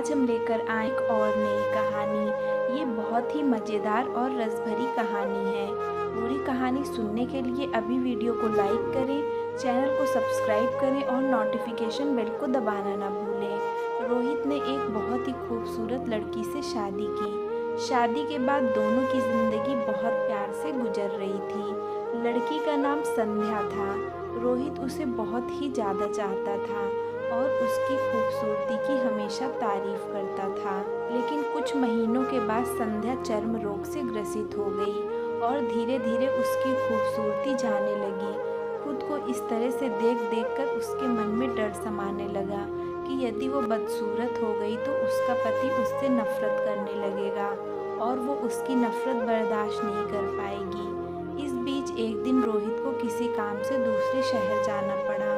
आज हम लेकर आए एक और नई कहानी। ये बहुत ही मज़ेदार और रस भरी कहानी है। पूरी कहानी सुनने के लिए अभी वीडियो को लाइक करें, चैनल को सब्सक्राइब करें और नोटिफिकेशन बेल को दबाना ना भूलें। रोहित ने एक बहुत ही खूबसूरत लड़की से शादी की। शादी के बाद दोनों की ज़िंदगी बहुत प्यार से गुजर रही थी। लड़की का नाम संध्या था। रोहित उसे बहुत ही ज़्यादा चाहता था और उसकी खूबसूरती की हमेशा तारीफ करता था। लेकिन कुछ महीनों के बाद संध्या चर्म रोग से ग्रसित हो गई और धीरे धीरे उसकी खूबसूरती जाने लगी। खुद को इस तरह से देख देख कर उसके मन में डर समाने लगा कि यदि वो बदसूरत हो गई तो उसका पति उससे नफरत करने लगेगा और वो उसकी नफरत बर्दाश्त नहीं कर पाएगी। इस बीच एक दिन रोहित को किसी काम से दूसरे शहर जाना पड़ा।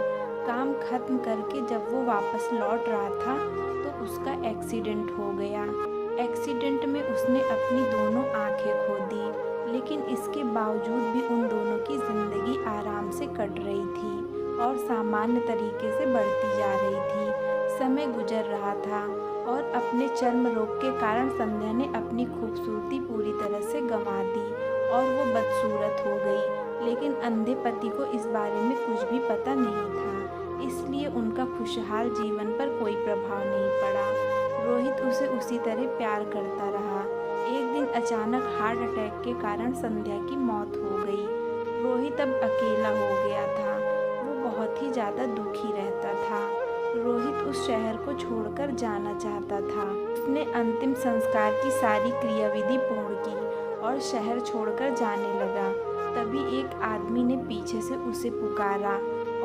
काम खत्म करके जब वो वापस लौट रहा था तो उसका एक्सीडेंट हो गया। एक्सीडेंट में उसने अपनी दोनों आंखें खो दी, लेकिन इसके बावजूद भी उन दोनों की ज़िंदगी आराम से कट रही थी और सामान्य तरीके से बढ़ती जा रही थी। समय गुजर रहा था और अपने चर्म रोग के कारण संध्या ने अपनी खूबसूरती पूरी तरह से गंवा दी और वो बदसूरत हो गई। लेकिन अंधे पति को इस बारे में कुछ भी पता नहीं था, इसलिए उनका खुशहाल जीवन पर कोई प्रभाव नहीं पड़ा। रोहित उसे उसी तरह प्यार करता रहा। एक दिन अचानक हार्ट अटैक के कारण संध्या की मौत हो गई। रोहित अब अकेला हो गया था। वो बहुत ही ज़्यादा दुखी रहता था। रोहित उस शहर को छोड़कर जाना चाहता था। उसने अंतिम संस्कार की सारी क्रियाविधि पूर्ण की और शहर छोड़कर जाने लगा। तभी एक आदमी ने पीछे से उसे पुकारा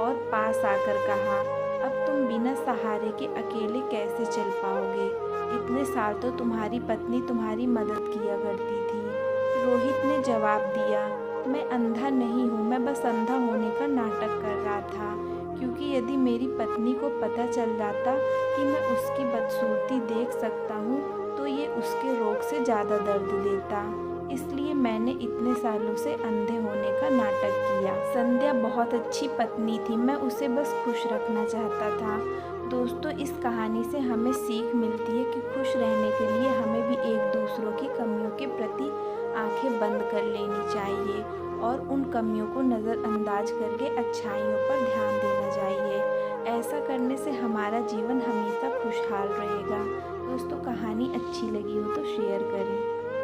और पास आकर कहा, अब तुम बिना सहारे के अकेले कैसे चल पाओगे? इतने साल तो तुम्हारी पत्नी तुम्हारी मदद किया करती थी। रोहित ने जवाब दिया, मैं अंधा नहीं हूँ, मैं बस अंधा होने का नाटक कर रहा था, क्योंकि यदि मेरी पत्नी को पता चल जाता कि मैं उसकी बदसूरती देख सकता हूँ तो ये उसके रोग से ज़्यादा दर्द देता। इसलिए मैंने इतने सालों से अंधे होने का नाटक किया। संध्या बहुत अच्छी पत्नी थी, मैं उसे बस खुश रखना चाहता था। दोस्तों, इस कहानी से हमें सीख मिलती है कि खुश रहने के लिए हमें भी एक दूसरों की कमियों के प्रति आंखें बंद कर लेनी चाहिए और उन कमियों को नज़रअंदाज करके अच्छाइयों पर ध्यान देना चाहिए। ऐसा करने से हमारा जीवन हमेशा खुशहाल रहेगा। दोस्तों, कहानी अच्छी लगी हो तो शेयर करें।